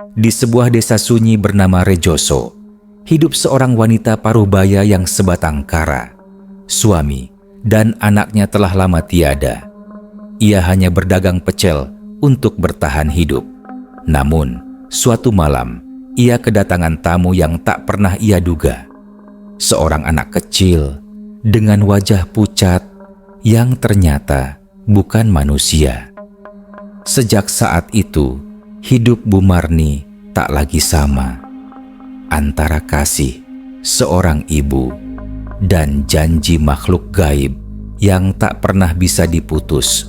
Di sebuah desa sunyi bernama Rejoso, hidup seorang wanita paruhbaya yang sebatang kara. Suami dan anaknya telah lama tiada. Ia hanya berdagang pecel untuk bertahan hidup. Namun, suatu malam, ia kedatangan tamu yang tak pernah ia duga. Seorang anak kecil dengan wajah pucat yang ternyata bukan manusia. Sejak saat itu, hidup Bu Marni tak lagi sama. Antara kasih seorang ibu dan janji makhluk gaib yang tak pernah bisa diputus.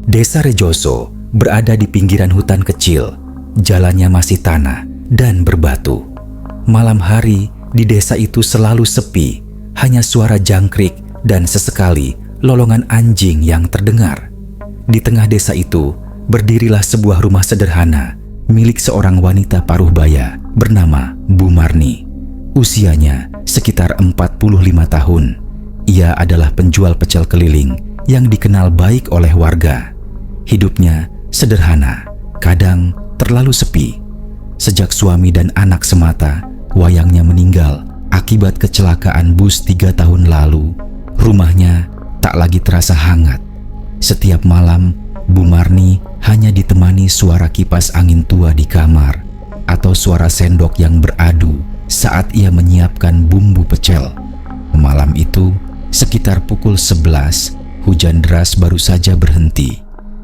Desa Rejoso berada di pinggiran hutan kecil. Jalannya masih tanah dan berbatu. Malam hari di desa itu selalu sepi. Hanya suara jangkrik dan sesekali lolongan anjing yang terdengar. Di tengah desa itu berdirilah sebuah rumah sederhana milik seorang wanita paruhbaya bernama Bu Marni. Usianya sekitar 45 tahun. Ia adalah penjual pecel keliling yang dikenal baik oleh warga. Hidupnya sederhana, kadang terlalu sepi. Sejak suami dan anak semata, wayangnya meninggal akibat kecelakaan bus 3 tahun lalu, rumahnya tak lagi terasa hangat. Setiap malam, Bu Marni hanya ditemani suara kipas angin tua di kamar atau suara sendok yang beradu saat ia menyiapkan bumbu pecel. Malam itu, sekitar pukul 11, hujan deras baru saja berhenti.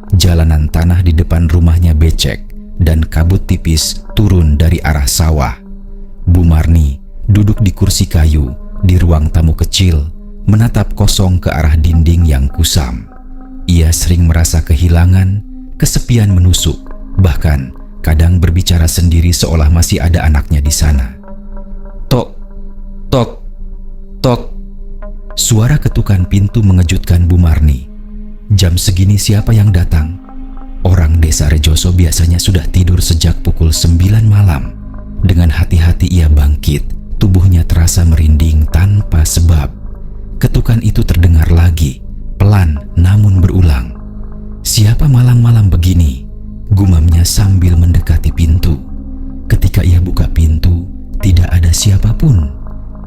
Jalanan tanah di depan rumahnya becek dan kabut tipis turun dari arah sawah. Bu Marni duduk di kursi kayu di ruang tamu kecil, menatap kosong ke arah dinding yang kusam. Ia sering merasa kehilangan, kesepian menusuk, bahkan kadang berbicara sendiri seolah masih ada anaknya di sana. Tok, tok, tok. Suara ketukan pintu mengejutkan Bu Marni. Jam segini siapa yang datang? Orang desa Rejoso biasanya sudah tidur sejak pukul 9 malam. Dengan hati-hati ia bangkit, tubuhnya terasa merinding tanpa sebab. Ketukan itu terdengar lagi, pelan namun berulang. Siapa malam-malam begini? Gumamnya sambil mendekati pintu. Ketika ia buka pintu, tidak ada siapapun.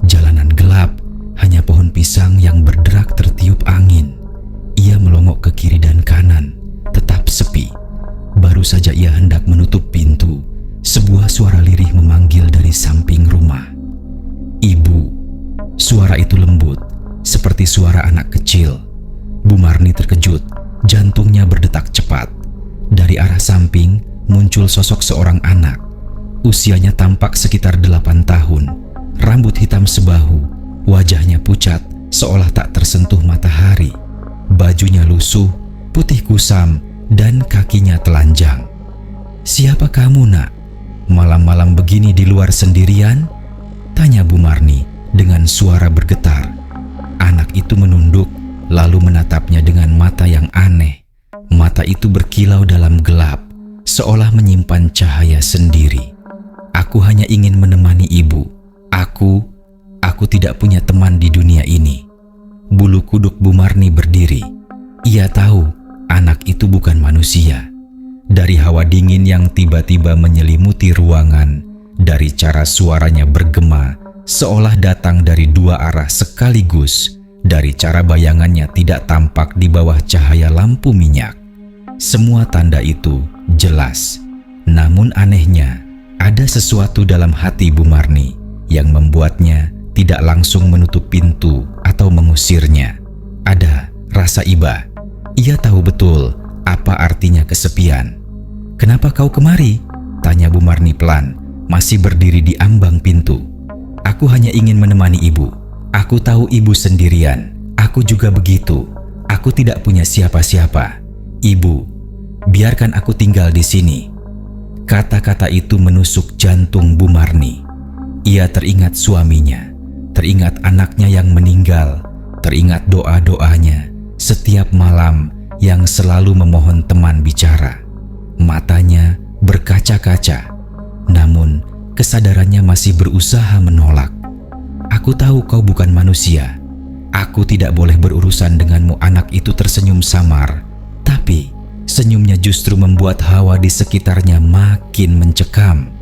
Jalanan gelap, hanya pohon pisang yang berderak tertiup angin. Ia melongok ke kiri dan kanan, tetap sepi. Baru saja ia hendak menutup pintu, sebuah suara lirih memanggil dari samping rumah. Ibu. Suara itu lembut, seperti suara anak kecil. Bu Marni terkejut, jantungnya berdetak cepat. Dari arah samping muncul sosok seorang anak. Usianya tampak sekitar 8 tahun. Rambut hitam sebahu, wajahnya pucat seolah tak tersentuh matahari. Bajunya lusuh, putih kusam, dan kakinya telanjang. "Siapa kamu, Nak? Malam-malam begini di luar sendirian?" tanya Bu Marni dengan suara bergetar. Anak itu menunduk, lalu menatapnya dengan mata yang aneh. Mata itu berkilau dalam gelap, seolah menyimpan cahaya sendiri. "Aku hanya ingin menemani ibu. Aku tidak punya teman di dunia ini." Bulu kuduk Bu Marni berdiri. Ia tahu anak itu bukan manusia. Dari hawa dingin yang tiba-tiba menyelimuti ruangan, dari cara suaranya bergema seolah datang dari dua arah sekaligus, dari cara bayangannya tidak tampak di bawah cahaya lampu minyak. Semua tanda itu jelas. Namun anehnya, ada sesuatu dalam hati Bu Marni yang membuatnya tidak langsung menutup pintu atau mengusirnya. Ada rasa iba. Ia tahu betul apa artinya kesepian. "Kenapa kau kemari?" tanya Bu Marni pelan, masih berdiri di ambang pintu. "Aku hanya ingin menemani ibu. Aku tahu ibu sendirian. Aku juga begitu. Aku tidak punya siapa-siapa. Ibu, biarkan aku tinggal di sini." Kata-kata itu menusuk jantung Bu Marni. Ia teringat suaminya, teringat anaknya yang meninggal, teringat doa-doanya setiap malam yang selalu memohon teman bicara. Matanya berkaca-kaca, namun kesadarannya masih berusaha menolak. "Aku tahu kau bukan manusia. Aku tidak boleh berurusan denganmu." Anak itu tersenyum samar, tapi senyumnya justru membuat hawa di sekitarnya makin mencekam.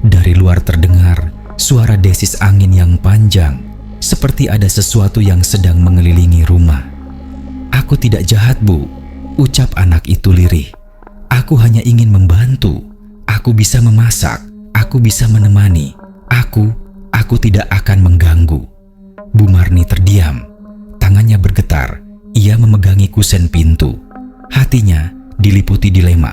Dari luar terdengar suara desis angin yang panjang, seperti ada sesuatu yang sedang mengelilingi rumah. "Aku tidak jahat, Bu," ucap anak itu lirih. "Aku hanya ingin membantu. Aku bisa memasak, aku bisa menemani. Aku tidak akan mengganggu." Bu Marni terdiam. Tangannya bergetar. Ia memegangi kusen pintu. Hatinya diliputi dilema,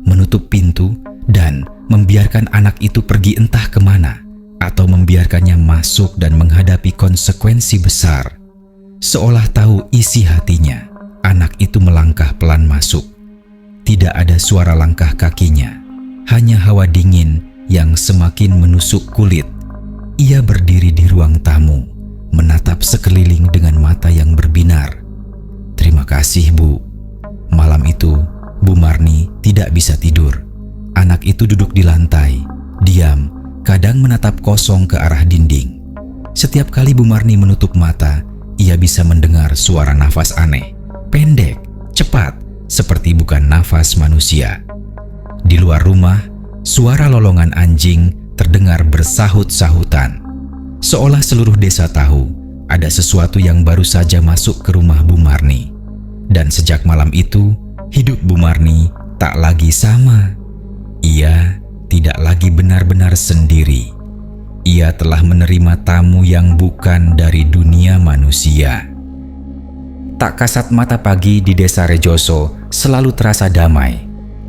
menutup pintu dan membiarkan anak itu pergi entah kemana, atau membiarkannya masuk dan menghadapi konsekuensi besar. Seolah tahu isi hatinya, anak itu melangkah pelan masuk. Tidak ada suara langkah kakinya, hanya hawa dingin yang semakin menusuk kulit. Ia berdiri di ruang tamu, menatap sekeliling dengan mata yang berbinar. "Terima kasih, Bu." Malam itu, Bu Marni tidak bisa tidur. Anak itu duduk di lantai, diam, kadang menatap kosong ke arah dinding. Setiap kali Bu Marni menutup mata, ia bisa mendengar suara nafas aneh, pendek, cepat, seperti bukan nafas manusia. Di luar rumah, suara lolongan anjing terdengar bersahut-sahutan. Seolah seluruh desa tahu ada sesuatu yang baru saja masuk ke rumah Bu Marni. Dan sejak malam itu, hidup Bu Marni tak lagi sama. Ia tidak lagi benar-benar sendiri. Ia telah menerima tamu yang bukan dari dunia manusia. Tak kasat mata pagi di desa Rejoso selalu terasa damai.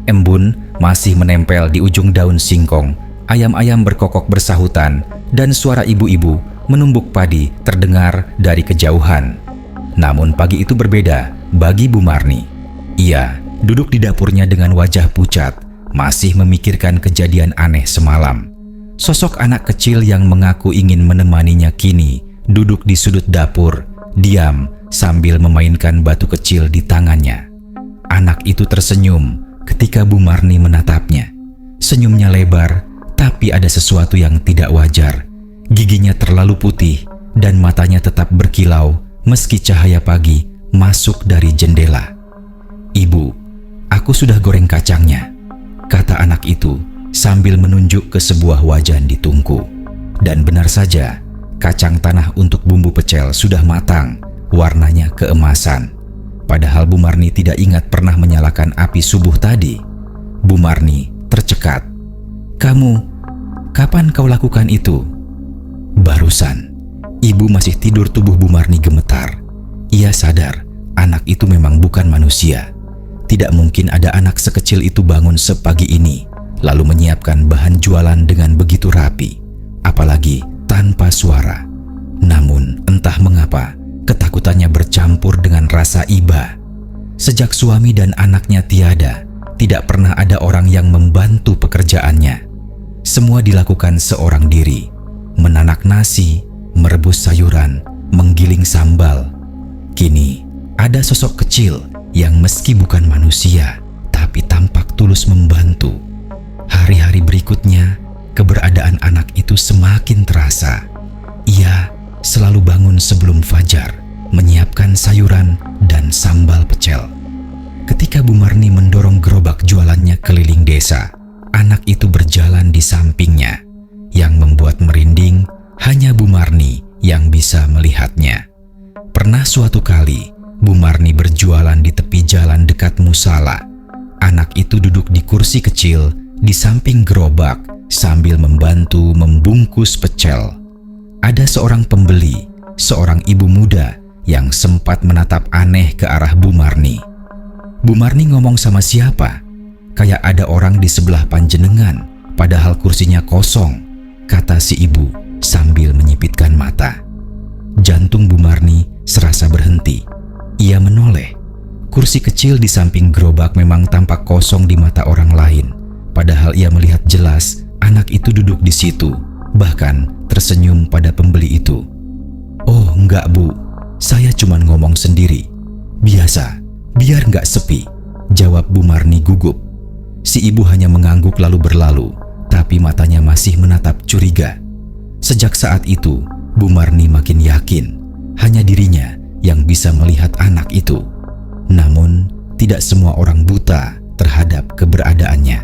Embun masih menempel di ujung daun singkong, ayam-ayam berkokok bersahutan, dan suara ibu-ibu menumbuk padi terdengar dari kejauhan. Namun pagi itu berbeda bagi Bu Marni. Ia duduk di dapurnya dengan wajah pucat, masih memikirkan kejadian aneh semalam. Sosok anak kecil yang mengaku ingin menemaninya kini duduk di sudut dapur, diam sambil memainkan batu kecil di tangannya. Anak itu tersenyum ketika Bu Marni menatapnya. Senyumnya lebar, tapi ada sesuatu yang tidak wajar. Giginya terlalu putih dan matanya tetap berkilau meski cahaya pagi masuk dari jendela. "Ibu, aku sudah goreng kacangnya," kata anak itu sambil menunjuk ke sebuah wajan di tungku. Dan benar saja, kacang tanah untuk bumbu pecel sudah matang, warnanya keemasan. Padahal Bu Marni tidak ingat pernah menyalakan api subuh tadi. Bu Marni tercekat. Kapan kau lakukan itu?" "Barusan." Ibu masih tidur. Tubuh Bu Marni gemetar. Ia sadar anak itu memang bukan manusia. Tidak mungkin ada anak sekecil itu bangun sepagi ini lalu menyiapkan bahan jualan dengan begitu rapi, apalagi tanpa suara. Namun entah mengapa ketakutannya bercampur dengan rasa iba. Sejak suami dan anaknya tiada, tidak pernah ada orang yang membantu pekerjaannya. Semua dilakukan seorang diri, menanak nasi, merebus sayuran, menggiling sambal. Kini ada sosok kecil yang meski bukan manusia, tapi tampak tulus membantu. Hari-hari berikutnya, keberadaan anak itu semakin terasa. Ia selalu bangun sebelum fajar, menyiapkan sayuran dan sambal pecel. Ketika Bu Marni mendorong gerobak jualannya keliling desa, anak itu berjalan di sampingnya. Yang membuat merinding hanya Bu Marni yang bisa melihatnya. Pernah suatu kali, Bu Marni berjualan di tepi jalan dekat musala. Anak itu duduk di kursi kecil di samping gerobak sambil membantu membungkus pecel. Ada seorang pembeli, seorang ibu muda yang sempat menatap aneh ke arah Bu Marni. "Bu Marni ngomong sama siapa? Kayak ada orang di sebelah panjenengan, padahal kursinya kosong," kata si ibu sambil menyipitkan mata. Jantung Bu Marni serasa berhenti. Ia menoleh. Kursi kecil di samping gerobak memang tampak kosong di mata orang lain, padahal ia melihat jelas anak itu duduk di situ, bahkan tersenyum pada pembeli itu. "Oh enggak, Bu, saya cuma ngomong sendiri. Biasa, biar nggak sepi," jawab Bu Marni gugup. Si ibu hanya mengangguk lalu berlalu, tapi matanya masih menatap curiga. Sejak saat itu, Bu Marni makin yakin hanya dirinya yang bisa melihat anak itu. Namun, tidak semua orang buta terhadap keberadaannya.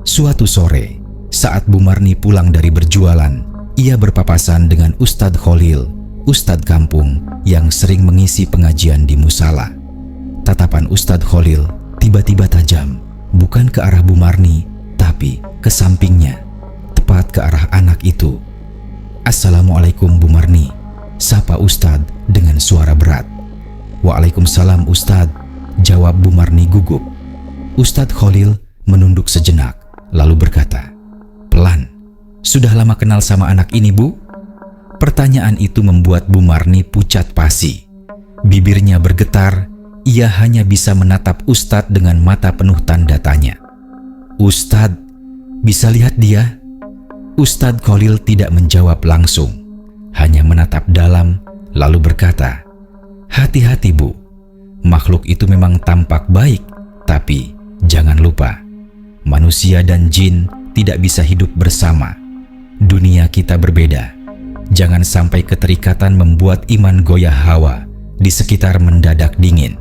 Suatu sore, saat Bu Marni pulang dari berjualan, ia berpapasan dengan Ustadz Khalil, Ustadz kampung yang sering mengisi pengajian di musala. Tatapan Ustadz Khalil tiba-tiba tajam, bukan ke arah Bu Marni, tapi ke sampingnya, tepat ke arah anak itu. "Assalamualaikum Bu Marni," sapa Ustadz dengan suara berat. "Waalaikumsalam Ustadz," jawab Bu Marni gugup. Ustadz Khalil menunduk sejenak, lalu berkata, "Pelan, sudah lama kenal sama anak ini, Bu?" Pertanyaan itu membuat Bu Marni pucat pasi. Bibirnya bergetar, ia hanya bisa menatap Ustadz dengan mata penuh tanda tanya. "Ustadz, bisa lihat dia?" Ustadz Khalil tidak menjawab langsung, hanya menatap dalam, lalu berkata, "Hati-hati Bu, makhluk itu memang tampak baik, tapi jangan lupa, manusia dan jin tidak bisa hidup bersama. Dunia kita berbeda. Jangan sampai keterikatan membuat iman goyah hawa di sekitar mendadak dingin."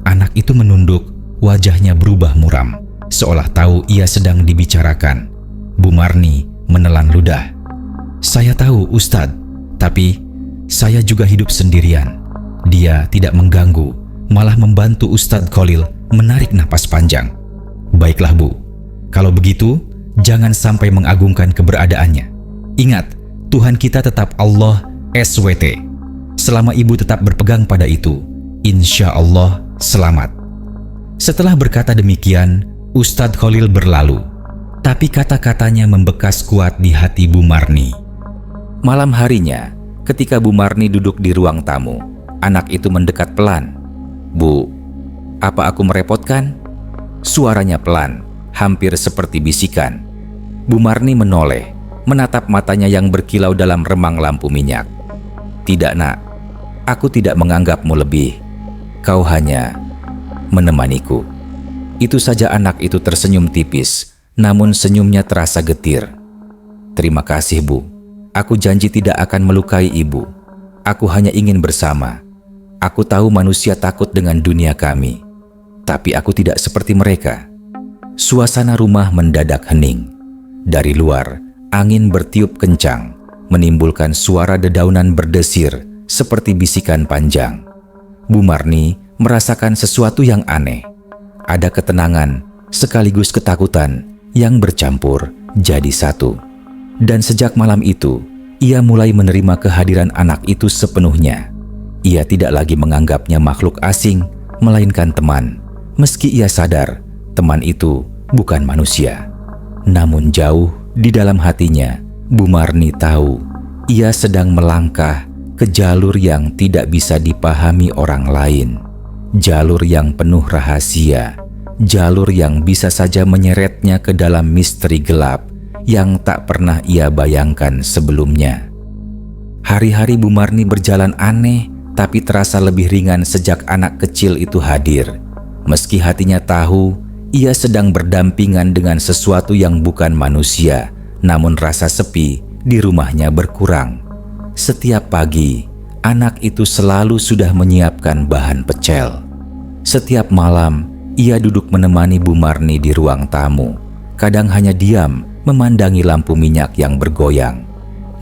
Anak itu menunduk, wajahnya berubah muram, seolah tahu ia sedang dibicarakan. Bu Marni menelan ludah. "Saya tahu Ustadz, tapi saya juga hidup sendirian." Dia tidak mengganggu, malah membantu Ustadz Khalil menarik napas panjang. "Baiklah Bu, kalau begitu jangan sampai mengagungkan keberadaannya. Ingat, Tuhan kita tetap Allah SWT. Selama Ibu tetap berpegang pada itu, insya Allah selamat." Setelah berkata demikian, Ustadz Khalil berlalu, tapi kata-katanya membekas kuat di hati Bu Marni. Malam harinya, ketika Bu Marni duduk di ruang tamu, anak itu mendekat pelan. "Bu, apa aku merepotkan?" Suaranya pelan, hampir seperti bisikan. Bu Marni menoleh, menatap matanya yang berkilau dalam remang lampu minyak. "Tidak Nak, aku tidak menganggapmu lebih. Kau hanya menemaniku." Itu saja anak itu tersenyum tipis, namun senyumnya terasa getir. "Terima kasih Bu, aku janji tidak akan melukai Ibu. Aku hanya ingin bersama. Aku tahu manusia takut dengan dunia kami, tapi aku tidak seperti mereka." Suasana rumah mendadak hening. Dari luar, angin bertiup kencang, menimbulkan suara dedaunan berdesir seperti bisikan panjang. Bu Marni merasakan sesuatu yang aneh. Ada ketenangan sekaligus ketakutan yang bercampur jadi satu. Dan sejak malam itu, ia mulai menerima kehadiran anak itu sepenuhnya. Ia tidak lagi menganggapnya makhluk asing, melainkan teman. Meski ia sadar, teman itu bukan manusia. Namun jauh di dalam hatinya, Bu Marni tahu ia sedang melangkah ke jalur yang tidak bisa dipahami orang lain. Jalur yang penuh rahasia, jalur yang bisa saja menyeretnya ke dalam misteri gelap yang tak pernah ia bayangkan sebelumnya. Hari-hari Bu Marni berjalan aneh, tapi terasa lebih ringan sejak anak kecil itu hadir. Meski hatinya tahu ia sedang berdampingan dengan sesuatu yang bukan manusia, namun rasa sepi di rumahnya berkurang. Setiap pagi, anak itu selalu sudah menyiapkan bahan pecel. Setiap malam, ia duduk menemani Bu Marni di ruang tamu. Kadang hanya diam memandangi lampu minyak yang bergoyang.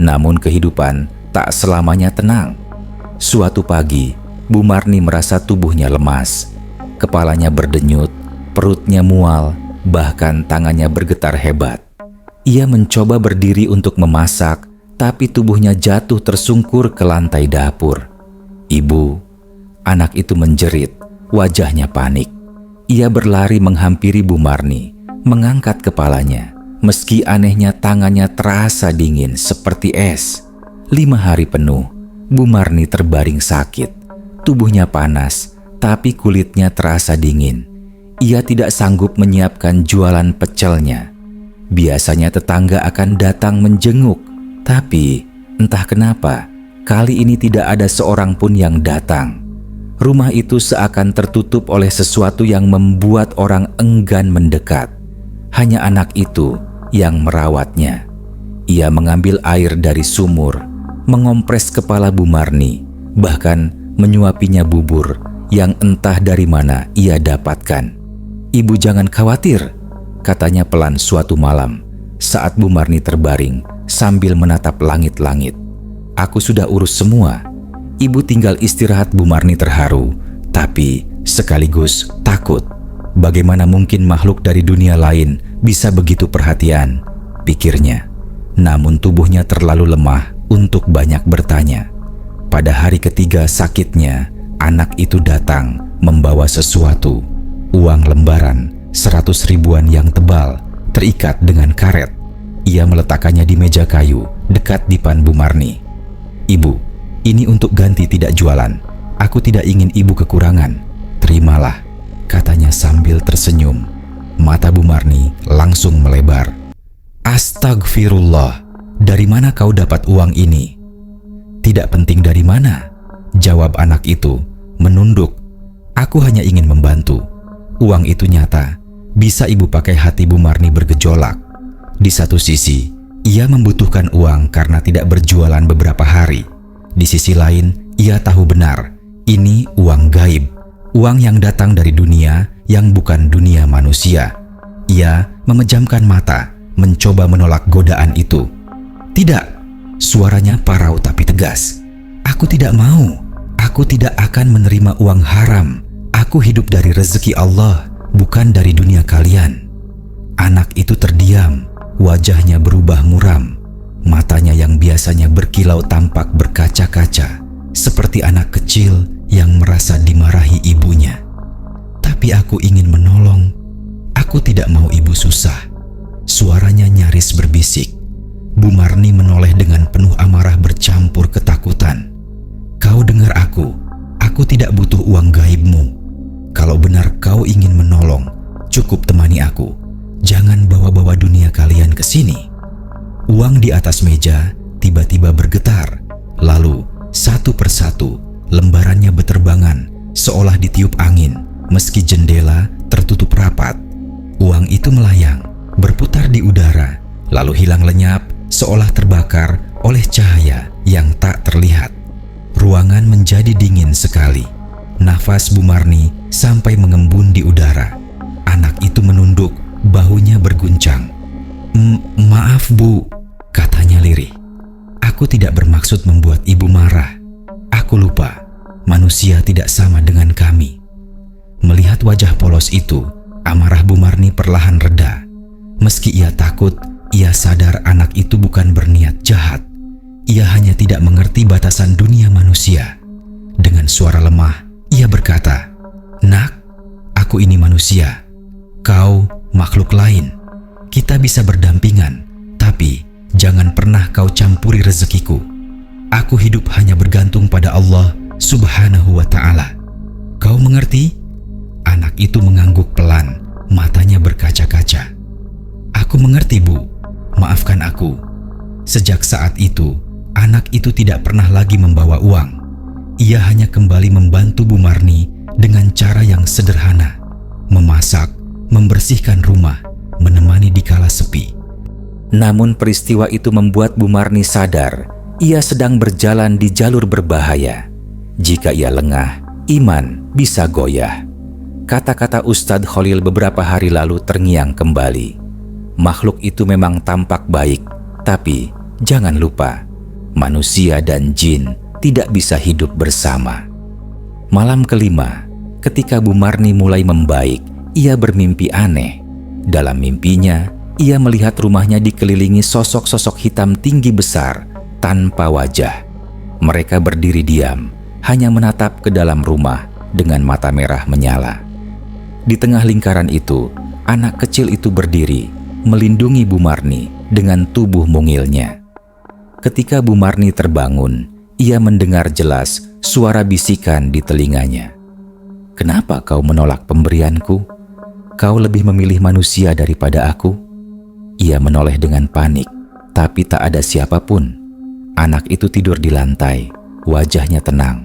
Namun kehidupan tak selamanya tenang. Suatu pagi, Bu Marni merasa tubuhnya lemas. Kepalanya berdenyut, perutnya mual, bahkan tangannya bergetar hebat. Ia mencoba berdiri untuk memasak, tapi tubuhnya jatuh tersungkur ke lantai dapur. "Ibu," anak itu menjerit, wajahnya panik. Ia berlari menghampiri Bu Marni, mengangkat kepalanya. Meski anehnya tangannya terasa dingin seperti es. 5 hari penuh, Bu Marni terbaring sakit. Tubuhnya panas, tapi kulitnya terasa dingin. Ia tidak sanggup menyiapkan jualan pecelnya. Biasanya tetangga akan datang menjenguk, tapi entah kenapa, kali ini tidak ada seorang pun yang datang. Rumah itu seakan tertutup oleh sesuatu yang membuat orang enggan mendekat. Hanya anak itu yang merawatnya. Ia mengambil air dari sumur, mengompres kepala Bu Marni, bahkan menyuapinya bubur yang entah dari mana ia dapatkan. "Ibu jangan khawatir," katanya pelan suatu malam saat Bu Marni terbaring sambil menatap langit-langit. "Aku sudah urus semua. Ibu tinggal istirahat." Bu Marni terharu, tapi sekaligus takut. Bagaimana mungkin makhluk dari dunia lain bisa begitu perhatian, pikirnya. Namun tubuhnya terlalu lemah untuk banyak bertanya. Pada hari ketiga sakitnya, anak itu datang membawa sesuatu. Uang lembaran 100 ribuan yang tebal, terikat dengan karet. Ia meletakkannya di meja kayu dekat dipan Bu Marni. "Ibu, ini untuk ganti tidak jualan. Aku tidak ingin ibu kekurangan. Terimalah," katanya sambil tersenyum. Mata Bu Marni langsung melebar. "Astagfirullah, dari mana kau dapat uang ini?" "Tidak penting dari mana," jawab anak itu, menunduk. "Aku hanya ingin membantu. Uang itu nyata, bisa ibu pakai." Hati Bu Marni bergejolak. Di satu sisi, ia membutuhkan uang karena tidak berjualan beberapa hari. Di sisi lain, ia tahu benar, ini uang gaib, uang yang datang dari dunia yang bukan dunia manusia. Ia memejamkan mata, mencoba menolak godaan itu. "Tidak," suaranya parau tapi tegas. "Aku tidak mau. Aku tidak akan menerima uang haram. Aku hidup dari rezeki Allah, bukan dari dunia kalian." Anak itu terdiam, wajahnya berubah muram. Matanya yang biasanya berkilau tampak berkaca-kaca, seperti anak kecil yang merasa dimarahi ibunya. "Tapi aku ingin menolong. Aku tidak mau ibu susah." Suaranya nyaris berbisik. Bu Marni menoleh dengan penuh amarah bercampur ketakutan. "Kau dengar aku tidak butuh uang gaibmu. Kalau benar kau ingin menolong, cukup temani aku. Jangan bawa-bawa dunia kalian ke sini." Uang di atas meja tiba-tiba bergetar. Lalu satu persatu lembarannya beterbangan seolah ditiup angin meski jendela tertutup rapat. Uang itu melayang, berputar di udara, lalu hilang lenyap seolah terbakar oleh cahaya yang tak terlihat. Ruangan menjadi dingin sekali. Nafas Bu Marni sampai mengembun di udara. Anak itu menunduk, bahunya berguncang. Maaf Bu," katanya lirih. "Aku tidak bermaksud membuat ibu marah. Aku lupa, manusia tidak sama dengan kami." Melihat wajah polos itu, amarah Bu Marni perlahan reda. Meski ia takut, ia sadar anak itu bukan berniat jahat. Ia hanya tidak mengerti batasan dunia manusia. Dengan suara lemah, ia berkata, "Nak, aku ini manusia. Kau makhluk lain. Kita bisa berdampingan, tapi jangan pernah kau campuri rezekiku. Aku hidup hanya bergantung pada Allah Subhanahu wa Ta'ala. Kau mengerti?" Anak itu mengangguk pelan, matanya berkaca-kaca. "Aku mengerti, Bu. Maafkan aku." Sejak saat itu, anak itu tidak pernah lagi membawa uang. Ia hanya kembali membantu Bu Marni dengan cara yang sederhana, memasak, membersihkan rumah, menemani di kala sepi. Namun peristiwa itu membuat Bu Marni sadar ia sedang berjalan di jalur berbahaya. Jika ia lengah, iman bisa goyah. Kata-kata Ustadz Khalil beberapa hari lalu terngiang kembali. Makhluk itu memang tampak baik, tapi jangan lupa, manusia dan jin tidak bisa hidup bersama. Malam kelima, ketika Bu Marni mulai membaik, ia bermimpi aneh. Dalam mimpinya, ia melihat rumahnya dikelilingi sosok-sosok hitam tinggi besar tanpa wajah. Mereka berdiri diam, hanya menatap ke dalam rumah dengan mata merah menyala. Di tengah lingkaran itu, anak kecil itu berdiri, melindungi Bu Marni dengan tubuh mungilnya. Ketika Bu Marni terbangun, ia mendengar jelas suara bisikan di telinganya. "Kenapa kau menolak pemberianku? Kau lebih memilih manusia daripada aku?" Ia menoleh dengan panik, tapi tak ada siapapun. Anak itu tidur di lantai, wajahnya tenang.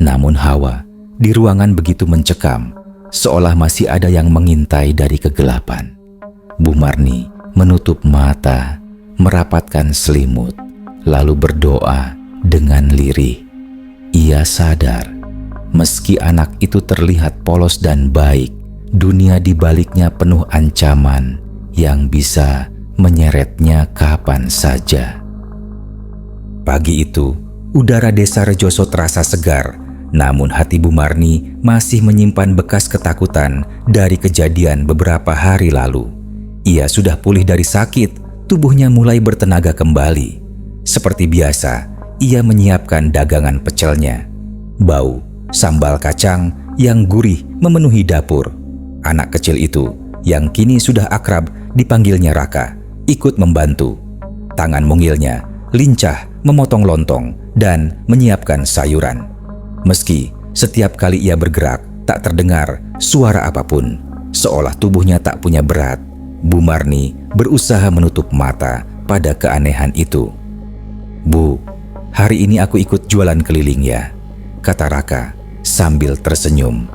Namun hawa di ruangan begitu mencekam, seolah masih ada yang mengintai dari kegelapan. Bu Marni menutup mata, merapatkan selimut, lalu berdoa dengan lirih. Ia sadar Meski anak itu terlihat polos dan baik, dunia di baliknya penuh ancaman yang bisa menyeretnya kapan saja. Pagi itu, udara desa Rejoso terasa segar, namun hati Bu Marni masih menyimpan bekas ketakutan dari kejadian beberapa hari lalu. Ia sudah pulih dari sakit, tubuhnya mulai bertenaga kembali. Seperti biasa, ia menyiapkan dagangan pecelnya. Bau sambal kacang yang gurih memenuhi dapur. Anak kecil itu, yang kini sudah akrab dipanggilnya Raka, ikut membantu. Tangan mungilnya lincah memotong lontong dan menyiapkan sayuran. Meski setiap kali ia bergerak tak terdengar suara apapun, seolah tubuhnya tak punya berat, Bu Marni berusaha menutup mata pada keanehan itu. "Bu, hari ini aku ikut jualan keliling ya," kata Raka sambil tersenyum.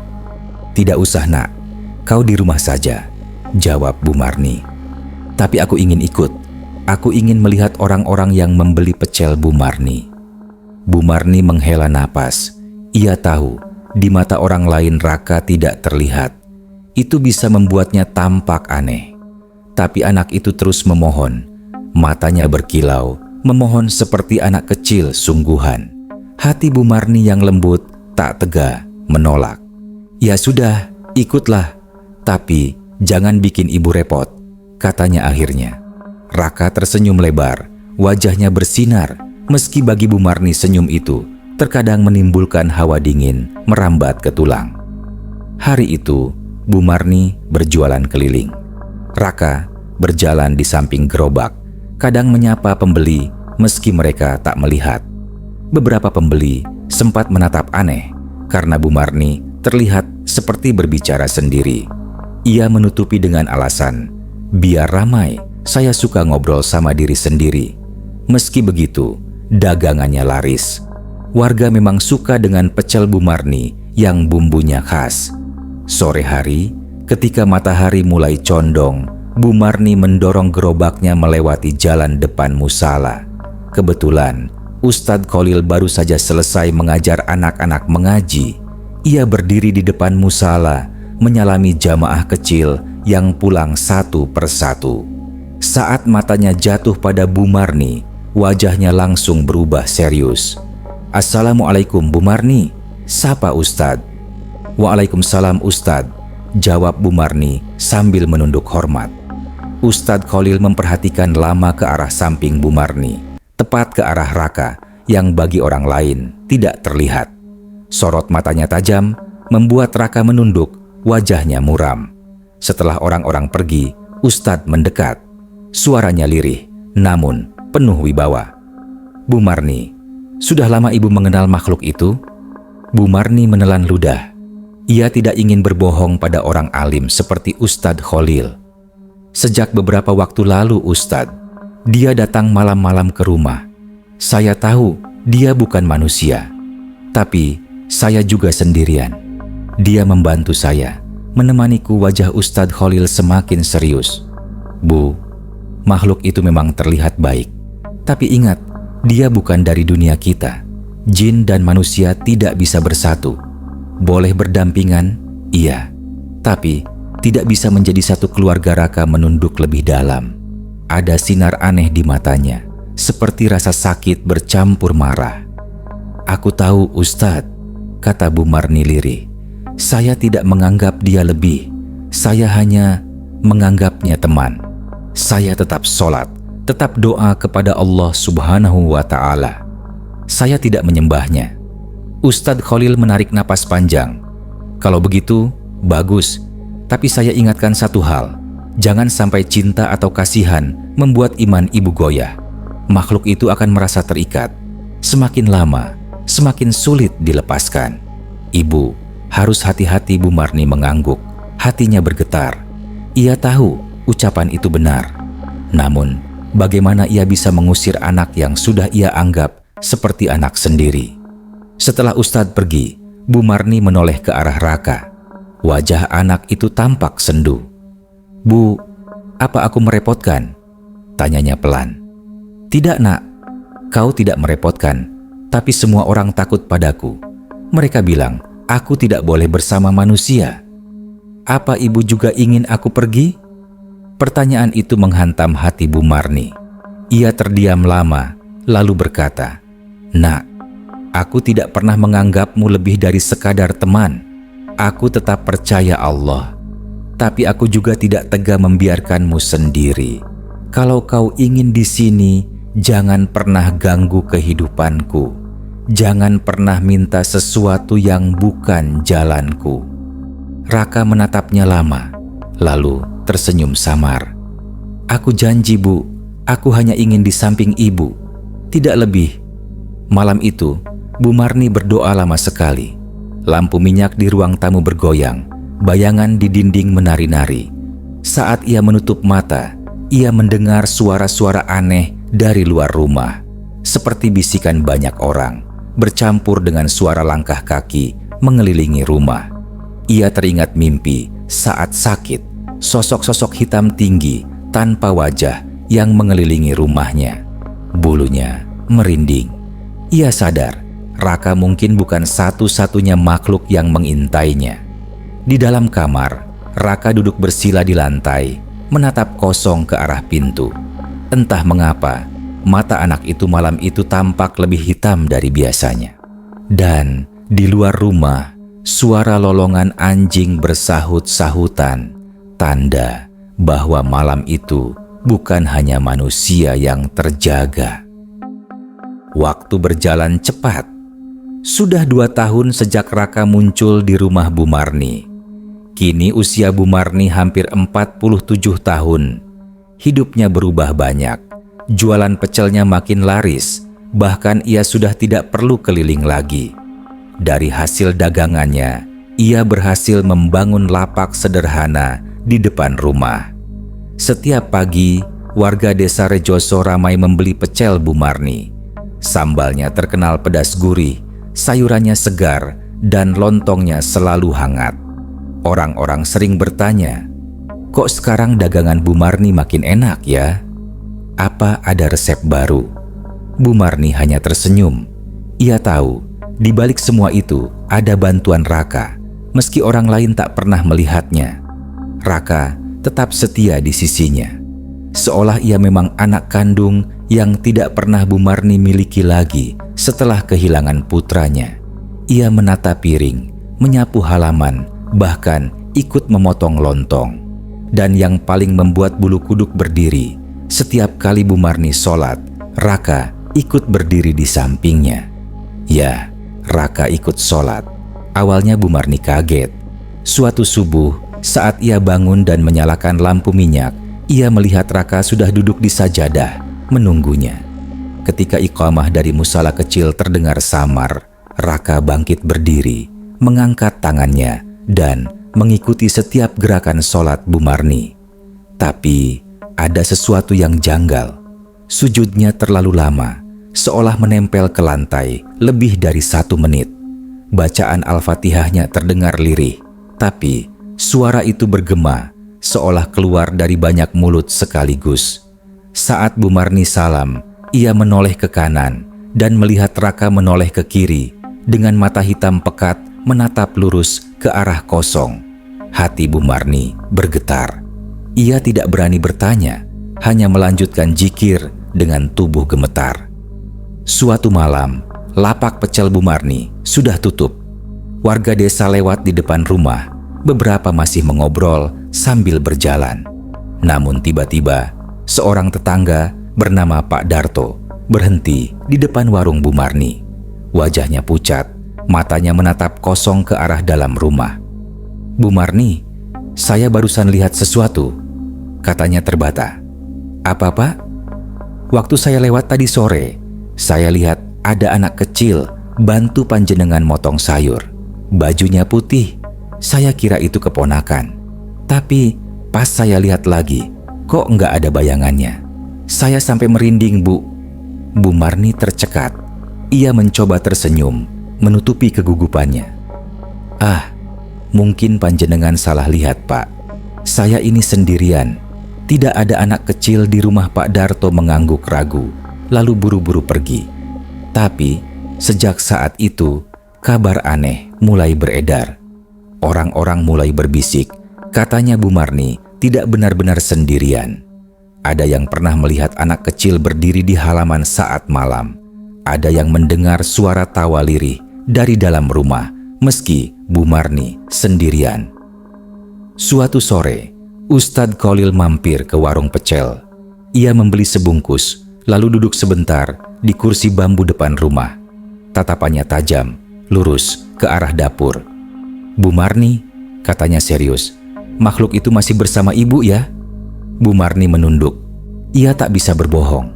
"Tidak usah nak, kau di rumah saja," jawab Bu Marni. "Tapi aku ingin ikut. Aku ingin melihat orang-orang yang membeli pecel Bu Marni." Bu Marni menghela napas. Ia tahu di mata orang lain Raka tidak terlihat. Itu bisa membuatnya tampak aneh. Tapi anak itu terus memohon. Matanya berkilau, memohon seperti anak kecil sungguhan. Hati Bu Marni yang lembut tak tega menolak. "Ya sudah, ikutlah. Tapi jangan bikin ibu repot," katanya akhirnya. Raka tersenyum lebar, wajahnya bersinar, meski bagi Bu Marni senyum itu terkadang menimbulkan hawa dingin merambat ke tulang. Hari itu, Bu Marni berjualan keliling. Raka berjalan di samping gerobak, kadang menyapa pembeli meski mereka tak melihat. Beberapa pembeli sempat menatap aneh karena Bu Marni terlihat seperti berbicara sendiri. Ia menutupi dengan alasan, "Biar ramai, saya suka ngobrol sama diri sendiri." Meski begitu, dagangannya laris. Warga memang suka dengan pecel Bu Marni yang bumbunya khas. Sore hari, ketika matahari mulai condong, Bu Marni mendorong gerobaknya melewati jalan depan musala. Kebetulan, Ustadz Khalil baru saja selesai mengajar anak-anak mengaji. Ia berdiri di depan musala, menyalami jamaah kecil yang pulang satu persatu. Saat matanya jatuh pada Bu Marni, wajahnya langsung berubah serius. "Assalamualaikum Bu Marni," sapa Ustadz. "Waalaikumsalam Ustadz," jawab Bu Marni sambil menunduk hormat. Ustadz Khalil memperhatikan lama ke arah samping Bu Marni, tepat ke arah Raka yang bagi orang lain tidak terlihat. Sorot matanya tajam membuat Raka menunduk, wajahnya muram. Setelah orang-orang pergi, Ustadz mendekat. Suaranya lirih, namun penuh wibawa. "Bu Marni, sudah lama ibu mengenal makhluk itu?" Bu Marni menelan ludah. Ia tidak ingin berbohong pada orang alim seperti Ustadz Khalil. "Sejak beberapa waktu lalu Ustadz, dia datang malam-malam ke rumah. Saya tahu dia bukan manusia, tapi saya juga sendirian. Dia membantu saya." Menemaniku. Wajah Ustadz Khalil semakin serius. "Bu, makhluk itu memang terlihat baik. Tapi ingat, dia bukan dari dunia kita. Jin dan manusia tidak bisa bersatu. Boleh berdampingan, iya. Tapi tidak bisa menjadi satu keluarga." Raka menunduk lebih dalam. Ada sinar aneh di matanya, seperti rasa sakit bercampur marah. "Aku tahu Ustadz," kata Bu Marni lirih. "Saya tidak menganggap dia lebih. Saya hanya menganggapnya teman. Saya tetap sholat, tetap doa kepada Allah Subhanahu wa Ta'ala. Saya tidak menyembahnya." Ustadz Khalil menarik napas panjang. "Kalau begitu, bagus. Tapi saya ingatkan satu hal. Jangan sampai cinta atau kasihan membuat iman ibu goyah. Makhluk itu akan merasa terikat. Semakin lama, semakin sulit dilepaskan. Ibu harus hati-hati." Bu Marni mengangguk. Hatinya bergetar. Ia tahu ucapan itu benar. Namun, bagaimana ia bisa mengusir anak yang sudah ia anggap seperti anak sendiri? Setelah Ustadz pergi, Bu Marni menoleh ke arah Raka. Wajah anak itu tampak sendu. "Bu, apa aku merepotkan?" tanyanya pelan. "Tidak nak, kau tidak merepotkan. Tapi semua orang takut padaku. Mereka bilang Aku tidak boleh bersama manusia. Apa ibu juga ingin aku pergi? Pertanyaan itu menghantam hati Bu Marni. Ia terdiam lama, lalu berkata, "Nak, aku tidak pernah menganggapmu lebih dari sekadar teman. Aku tetap percaya Allah. Tapi aku juga tidak tega membiarkanmu sendiri. Kalau kau ingin di sini, jangan pernah ganggu kehidupanku. Jangan pernah minta sesuatu yang bukan jalanku." Raka menatapnya lama, lalu tersenyum samar. "Aku janji, Bu, aku hanya ingin di samping ibu, tidak lebih." Malam itu, Bu Marni berdoa lama sekali. Lampu minyak di ruang tamu bergoyang, bayangan di dinding menari-nari. Saat ia menutup mata, ia mendengar suara-suara aneh dari luar rumah, seperti bisikan banyak orang, bercampur dengan suara langkah kaki mengelilingi rumah. Ia teringat mimpi saat sakit, sosok-sosok hitam tinggi tanpa wajah yang mengelilingi rumahnya. Bulunya merinding. Ia sadar Raka mungkin bukan satu-satunya makhluk yang mengintainya. Di dalam kamar, Raka duduk bersila di lantai, menatap kosong ke arah pintu. Entah mengapa, mata anak itu malam itu tampak lebih hitam dari biasanya. Dan di luar rumah, suara lolongan anjing bersahut-sahutan, tanda bahwa malam itu bukan hanya manusia yang terjaga. Waktu berjalan cepat. Sudah 2 tahun sejak Raka muncul di rumah Bu Marni. Kini usia Bu Marni hampir 47 tahun. Hidupnya berubah banyak. Jualan pecelnya makin laris, bahkan ia sudah tidak perlu keliling lagi. Dari hasil dagangannya, ia berhasil membangun lapak sederhana di depan rumah. Setiap pagi, warga desa Rejoso ramai membeli pecel Bu Marni. Sambalnya terkenal pedas gurih, sayurannya segar, dan lontongnya selalu hangat. Orang-orang sering bertanya, "Kok sekarang dagangan Bu Marni makin enak ya? Apa ada resep baru?" Bu Marni hanya tersenyum. Ia tahu, di balik semua itu ada bantuan Raka, meski orang lain tak pernah melihatnya. Raka tetap setia di sisinya, seolah ia memang anak kandung yang tidak pernah Bu Marni miliki lagi setelah kehilangan putranya. Ia menata piring, menyapu halaman, bahkan ikut memotong lontong. Dan yang paling membuat bulu kuduk berdiri, setiap kali Bu Marni sholat, Raka ikut berdiri di sampingnya. Ya, Raka ikut sholat. Awalnya Bu Marni kaget. Suatu subuh, saat ia bangun dan menyalakan lampu minyak, ia melihat Raka sudah duduk di sajadah, menunggunya. Ketika iqamah dari musala kecil terdengar samar, Raka bangkit berdiri, mengangkat tangannya, dan mengikuti setiap gerakan sholat Bu Marni. Tapi ada sesuatu yang janggal. Sujudnya terlalu lama, seolah menempel ke lantai lebih dari 1 menit. Bacaan Al-Fatihahnya terdengar lirih, tapi suara itu bergema, seolah keluar dari banyak mulut sekaligus. Saat Bu Marni salam, ia menoleh ke kanan dan melihat Raka menoleh ke kiri dengan mata hitam pekat menatap lurus ke arah kosong. Hati Bu Marni bergetar. Ia tidak berani bertanya, hanya melanjutkan zikir dengan tubuh gemetar. Suatu malam, lapak pecel Bu Marni sudah tutup. Warga desa lewat di depan rumah. Beberapa masih mengobrol sambil berjalan. Namun tiba-tiba, seorang tetangga bernama Pak Darto berhenti di depan warung Bu Marni. Wajahnya pucat, matanya menatap kosong ke arah dalam rumah. "Bu Marni, saya barusan lihat sesuatu," katanya terbata. "Apa, Pak?" "Waktu saya lewat tadi sore, saya lihat ada anak kecil bantu panjenengan motong sayur. Bajunya putih. Saya kira itu keponakan. Tapi pas saya lihat lagi, kok nggak ada bayangannya. Saya sampai merinding, Bu." Bu Marni tercekat. Ia mencoba tersenyum, menutupi kegugupannya. "Ah, mungkin panjenengan salah lihat, Pak. Saya ini sendirian. Tidak ada anak kecil di rumah." Pak Darto mengangguk ragu, lalu buru-buru pergi. Tapi sejak saat itu, kabar aneh mulai beredar. Orang-orang mulai berbisik, katanya Bu Marni tidak benar-benar sendirian. Ada yang pernah melihat anak kecil berdiri di halaman saat malam. Ada yang mendengar suara tawa lirih dari dalam rumah, meski Bu Marni sendirian. Suatu sore, Ustadz Khalil mampir ke warung pecel. Ia membeli sebungkus, lalu duduk sebentar di kursi bambu depan rumah. Tatapannya tajam, lurus ke arah dapur. "Bu Marni," katanya serius, "makhluk itu masih bersama ibu ya?" Bu Marni menunduk. Ia tak bisa berbohong.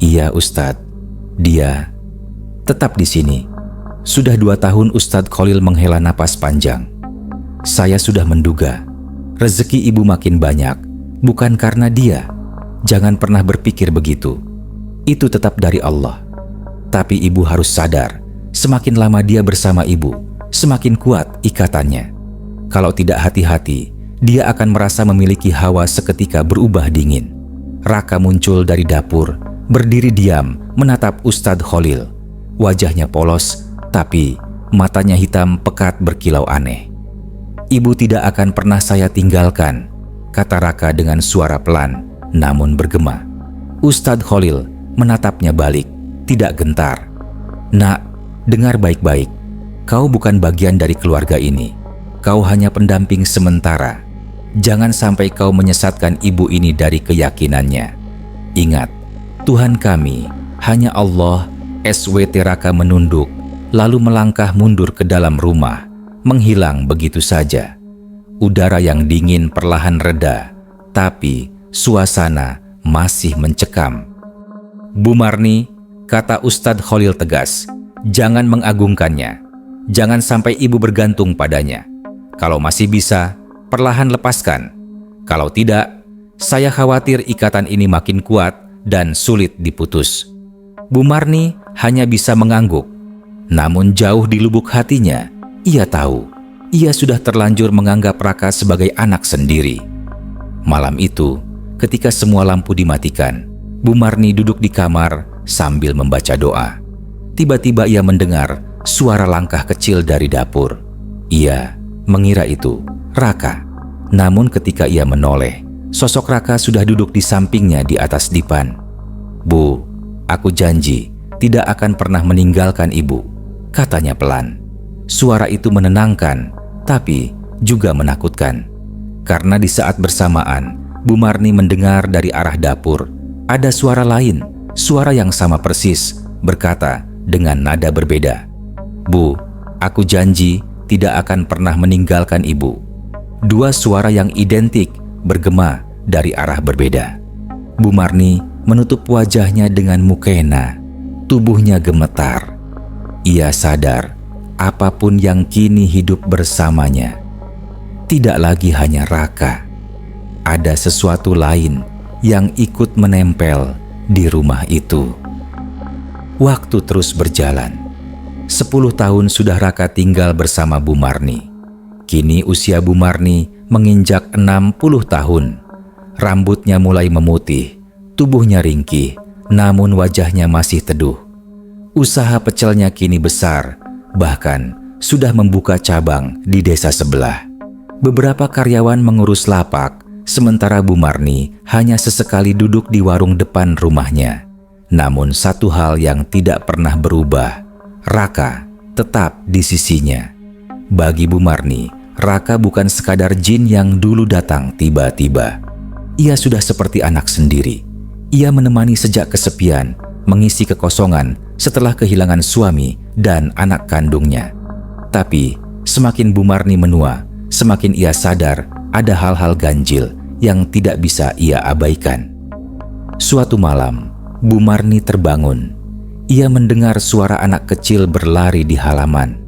"Iya Ustadz, dia tetap di sini." Sudah 2 tahun Ustadz Khalil menghela napas panjang. "Saya sudah menduga, rezeki ibu makin banyak, bukan karena dia. Jangan pernah berpikir begitu. Itu tetap dari Allah. Tapi ibu harus sadar, semakin lama dia bersama ibu, semakin kuat ikatannya. Kalau tidak hati-hati, dia akan merasa memiliki hawa seketika berubah dingin." Raka muncul dari dapur, berdiri diam menatap Ustadz Khalil. Wajahnya polos, tapi matanya hitam pekat berkilau aneh. "Ibu tidak akan pernah saya tinggalkan," kata Raka dengan suara pelan namun bergema. Ustadz Khalil menatapnya balik, tidak gentar. "Nak, dengar baik-baik. Kau bukan bagian dari keluarga ini. Kau hanya pendamping sementara. Jangan sampai kau menyesatkan ibu ini dari keyakinannya. Ingat, Tuhan kami hanya Allah." SWT Raka menunduk, lalu melangkah mundur ke dalam rumah, menghilang begitu saja. Udara yang dingin perlahan reda, tapi suasana masih mencekam. "Bu Marni," kata Ustadz Khalil tegas, "jangan mengagungkannya. Jangan sampai ibu bergantung padanya. Kalau masih bisa, perlahan lepaskan. Kalau tidak, saya khawatir ikatan ini makin kuat dan sulit diputus." Bu Marni hanya bisa mengangguk. Namun jauh di lubuk hatinya, ia tahu ia sudah terlanjur menganggap Raka sebagai anak sendiri. Malam itu, ketika semua lampu dimatikan, Bu Marni duduk di kamar sambil membaca doa. Tiba-tiba ia mendengar suara langkah kecil dari dapur. Ia mengira itu Raka. Namun ketika ia menoleh, sosok Raka sudah duduk di sampingnya di atas dipan. "Bu, aku janji tidak akan pernah meninggalkan ibu," katanya pelan. Suara itu menenangkan, tapi juga menakutkan. Karena di saat bersamaan, Bu Marni mendengar dari arah dapur ada suara lain, suara yang sama persis, berkata dengan nada berbeda, "Bu, aku janji tidak akan pernah meninggalkan ibu." 2 suara yang identik bergema dari arah berbeda. Bu Marni menutup wajahnya dengan mukena. Tubuhnya gemetar. Ia sadar apapun yang kini hidup bersamanya tidak lagi hanya Raka. Ada sesuatu lain yang ikut menempel di rumah itu. Waktu terus berjalan. 10 tahun sudah Raka tinggal bersama Bu Marni. Kini usia Bu Marni menginjak 60 tahun. Rambutnya mulai memutih, tubuhnya ringkih, namun wajahnya masih teduh. Usaha pecelnya kini besar, bahkan sudah membuka cabang di desa sebelah. Beberapa karyawan mengurus lapak, sementara Bu Marni hanya sesekali duduk di warung depan rumahnya. Namun satu hal yang tidak pernah berubah, Raka tetap di sisinya. Bagi Bu Marni, Raka bukan sekadar jin yang dulu datang tiba-tiba. Ia sudah seperti anak sendiri. Ia menemani sejak kesepian, mengisi kekosongan setelah kehilangan suami dan anak kandungnya. Tapi semakin Bu Marni menua, semakin ia sadar ada hal-hal ganjil yang tidak bisa ia abaikan. Suatu malam, Bu Marni terbangun. Ia mendengar suara anak kecil berlari di halaman.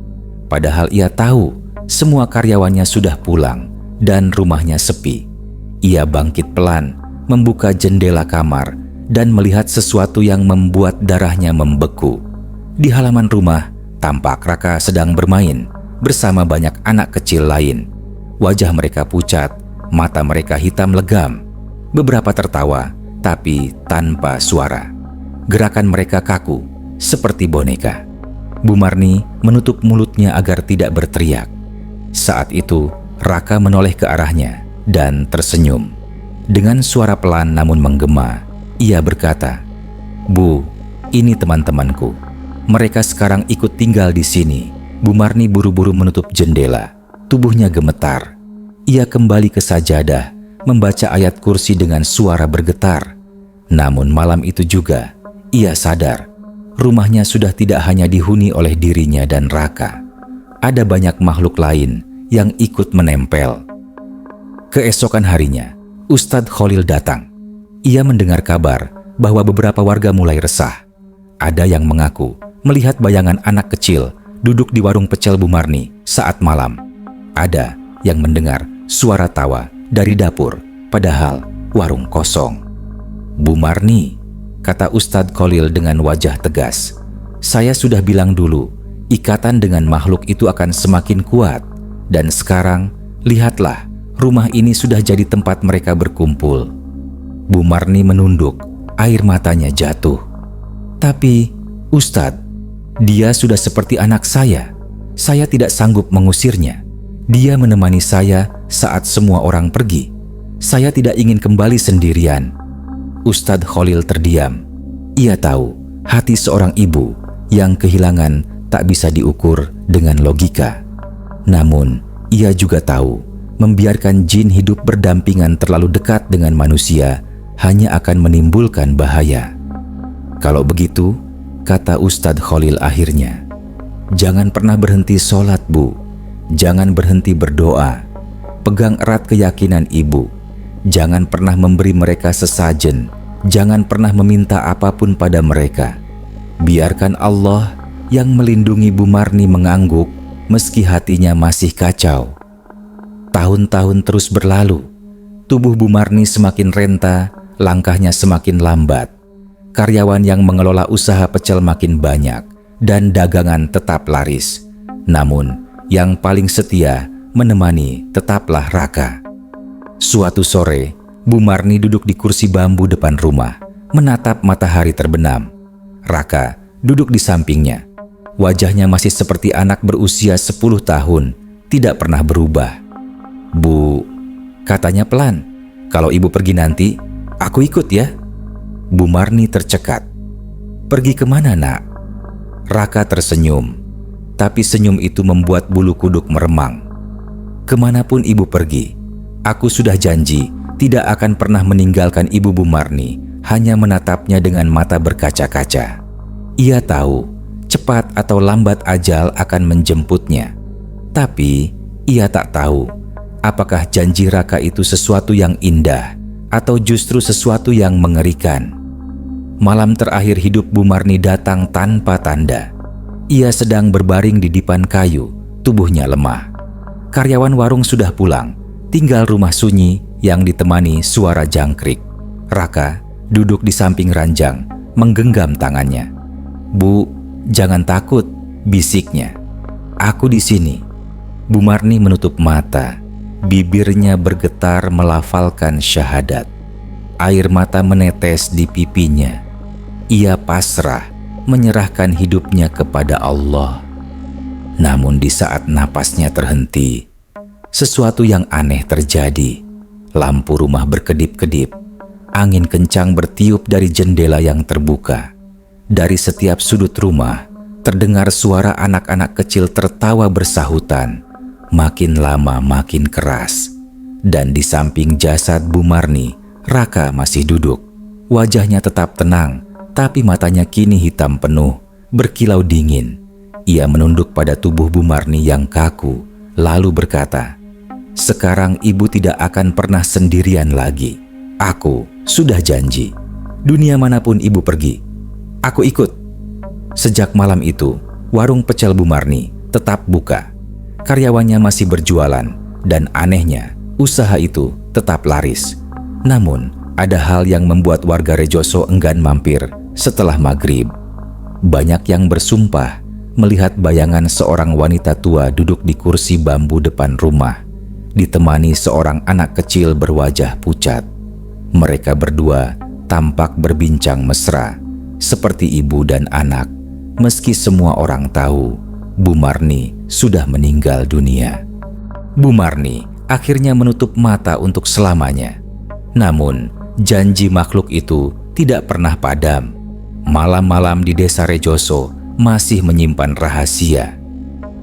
Padahal ia tahu semua karyawannya sudah pulang dan rumahnya sepi. Ia bangkit pelan, membuka jendela kamar dan melihat sesuatu yang membuat darahnya membeku. Di halaman rumah, tampak Raka sedang bermain bersama banyak anak kecil lain. Wajah mereka pucat, mata mereka hitam legam. Beberapa tertawa, tapi tanpa suara. Gerakan mereka kaku, seperti boneka. Bu Marni menutup mulutnya agar tidak berteriak. Saat itu, Raka menoleh ke arahnya dan tersenyum. Dengan suara pelan namun menggema, ia berkata, "Bu, ini teman-temanku. Mereka sekarang ikut tinggal di sini." Bu Marni buru-buru menutup jendela. Tubuhnya gemetar. Ia kembali ke sajadah, membaca ayat kursi dengan suara bergetar. Namun malam itu juga, ia sadar rumahnya sudah tidak hanya dihuni oleh dirinya dan Raka. Ada banyak makhluk lain yang ikut menempel. Keesokan harinya, Ustadz Khalil datang. Ia mendengar kabar bahwa beberapa warga mulai resah. Ada yang mengaku melihat bayangan anak kecil duduk di warung pecel Bu Marni saat malam. Ada yang mendengar suara tawa dari dapur, padahal warung kosong. "Bu Marni," kata Ustadz Khalil dengan wajah tegas, "saya sudah bilang dulu, ikatan dengan makhluk itu akan semakin kuat. Dan sekarang, lihatlah, rumah ini sudah jadi tempat mereka berkumpul." Bu Marni menunduk, air matanya jatuh. "Tapi, Ustadz, dia sudah seperti anak saya. Saya tidak sanggup mengusirnya. Dia menemani saya saat semua orang pergi. Saya tidak ingin kembali sendirian." Ustadz Khalil terdiam. Ia tahu hati seorang ibu yang kehilangan tak bisa diukur dengan logika. Namun, ia juga tahu membiarkan jin hidup berdampingan terlalu dekat dengan manusia hanya akan menimbulkan bahaya. "Kalau begitu," kata Ustadz Khalil akhirnya, "jangan pernah berhenti sholat, Bu. Jangan berhenti berdoa. Pegang erat keyakinan Ibu. Jangan pernah memberi mereka sesajen. Jangan pernah meminta apapun pada mereka. Biarkan Allah yang melindungi." Bu Marni mengangguk meski hatinya masih kacau. Tahun-tahun terus berlalu. Tubuh Bu Marni semakin renta, langkahnya semakin lambat. Karyawan yang mengelola usaha pecel makin banyak dan dagangan tetap laris. Namun, yang paling setia menemani tetaplah Raka. Suatu sore, Bu Marni duduk di kursi bambu depan rumah, menatap matahari terbenam. Raka duduk di sampingnya. Wajahnya masih seperti anak berusia 10 tahun, tidak pernah berubah. "Bu," katanya pelan, "kalau Ibu pergi nanti, aku ikut ya." Bu Marni tercekat. "Pergi kemana, Nak?" Raka tersenyum, tapi senyum itu membuat bulu kuduk meremang. "Kemanapun Ibu pergi, aku sudah janji tidak akan pernah meninggalkan Ibu." Bu Marni hanya menatapnya dengan mata berkaca-kaca. Ia tahu cepat atau lambat ajal akan menjemputnya. Tapi ia tak tahu apakah janji Raka itu sesuatu yang indah atau justru sesuatu yang mengerikan. Malam terakhir hidup Bu Marni datang tanpa tanda. Ia sedang berbaring di dipan kayu, tubuhnya lemah. Karyawan warung sudah pulang, tinggal rumah sunyi yang ditemani suara jangkrik. Raka duduk di samping ranjang, menggenggam tangannya. "Bu, jangan takut," bisiknya. "Aku di sini." Bu Marni menutup mata, bibirnya bergetar melafalkan syahadat. Air mata menetes di pipinya. Ia pasrah, menyerahkan hidupnya kepada Allah. Namun di saat napasnya terhenti, sesuatu yang aneh terjadi. Lampu rumah berkedip-kedip. Angin kencang bertiup dari jendela yang terbuka. Dari setiap sudut rumah, terdengar suara anak-anak kecil tertawa bersahutan. Makin lama makin keras. Dan di samping jasad Bu Marni, Raka masih duduk. Wajahnya tetap tenang, tapi matanya kini hitam penuh, berkilau dingin. Ia menunduk pada tubuh Bu Marni yang kaku, lalu berkata, "Sekarang Ibu tidak akan pernah sendirian lagi. Aku sudah janji. Dunia manapun Ibu pergi, aku ikut." Sejak malam itu, warung pecel Bu Marni tetap buka. Karyawannya masih berjualan, dan anehnya, usaha itu tetap laris. Namun, ada hal yang membuat warga Rejoso enggan mampir setelah maghrib. Banyak yang bersumpah melihat bayangan seorang wanita tua duduk di kursi bambu depan rumah, ditemani seorang anak kecil berwajah pucat. Mereka berdua tampak berbincang mesra, seperti ibu dan anak. meski semua orang tahu Bu Marni sudah meninggal dunia. Bu Marni akhirnya menutup mata untuk selamanya. Namun, janji makhluk itu tidak pernah padam. Malam-malam di desa Rejoso masih menyimpan rahasia.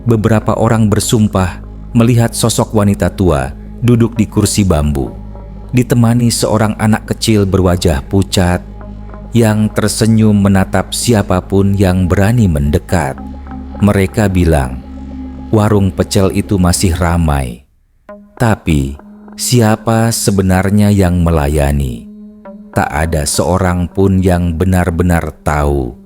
Beberapa orang bersumpah melihat sosok wanita tua duduk di kursi bambu, ditemani seorang anak kecil berwajah pucat yang tersenyum menatap siapapun yang berani mendekat. Mereka bilang, warung pecel itu masih ramai. Tapi, siapa sebenarnya yang melayani? Tak ada seorang pun yang benar-benar tahu